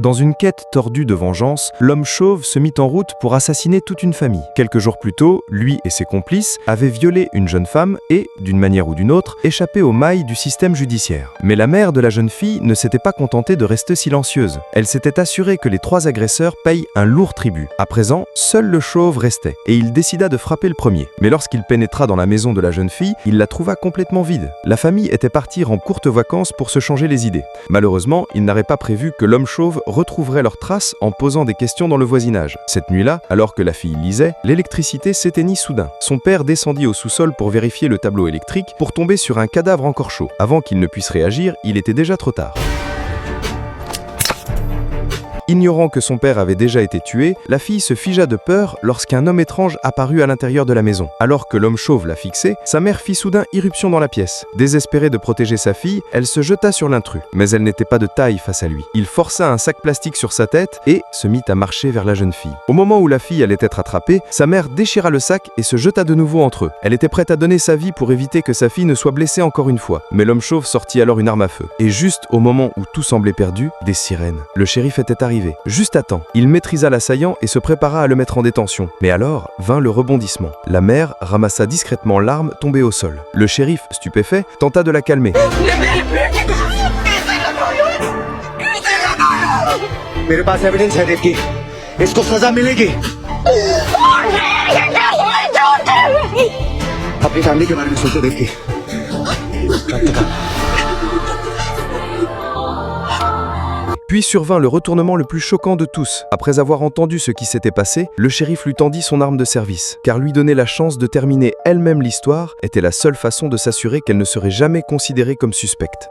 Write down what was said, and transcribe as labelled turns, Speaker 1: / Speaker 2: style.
Speaker 1: Dans une quête tordue de vengeance, l'homme chauve se mit en route pour assassiner toute une famille. Quelques jours plus tôt, lui et ses complices avaient violé une jeune femme et, d'une manière ou d'une autre, échappé aux mailles du système judiciaire. Mais la mère de la jeune fille ne s'était pas contentée de rester silencieuse. Elle s'était assurée que les 3 agresseurs payent un lourd tribut. À présent, seul le chauve restait, et il décida de frapper le premier. Mais lorsqu'il pénétra dans la maison de la jeune fille, il la trouva complètement vide. La famille était partie en courtes vacances pour se changer les idées. Malheureusement, il n'aurait pas prévu que l'homme chauve retrouverait leurs traces en posant des questions dans le voisinage. Cette nuit-là, alors que la fille lisait, l'électricité s'éteignit soudain. Son père descendit au sous-sol pour vérifier le tableau électrique pour tomber sur un cadavre encore chaud. Avant qu'il ne puisse réagir, il était déjà trop tard. Ignorant que son père avait déjà été tué, la fille se figea de peur lorsqu'un homme étrange apparut à l'intérieur de la maison. Alors que l'homme chauve la fixait, sa mère fit soudain irruption dans la pièce. Désespérée de protéger sa fille, elle se jeta sur l'intrus. Mais elle n'était pas de taille face à lui. Il força un sac plastique sur sa tête et se mit à marcher vers la jeune fille. Au moment où la fille allait être attrapée, sa mère déchira le sac et se jeta de nouveau entre eux. Elle était prête à donner sa vie pour éviter que sa fille ne soit blessée encore une fois. Mais l'homme chauve sortit alors une arme à feu. Et juste au moment où tout semblait perdu, des sirènes. Le shérif était arrivé. Juste à temps, il maîtrisa l'assaillant et se prépara à le mettre en détention. Mais alors vint le rebondissement. La mère ramassa discrètement l'arme tombée au sol. Le shérif, stupéfait, tenta de la calmer.
Speaker 2: मेरे पास एविडेंस है रेप की इसको सजा मिलेगी अपनी फैमिली के बारे में सोचो रेप की
Speaker 1: Puis survint le retournement le plus choquant de tous. Après avoir entendu ce qui s'était passé, le shérif lui tendit son arme de service, car lui donner la chance de terminer elle-même l'histoire était la seule façon de s'assurer qu'elle ne serait jamais considérée comme suspecte.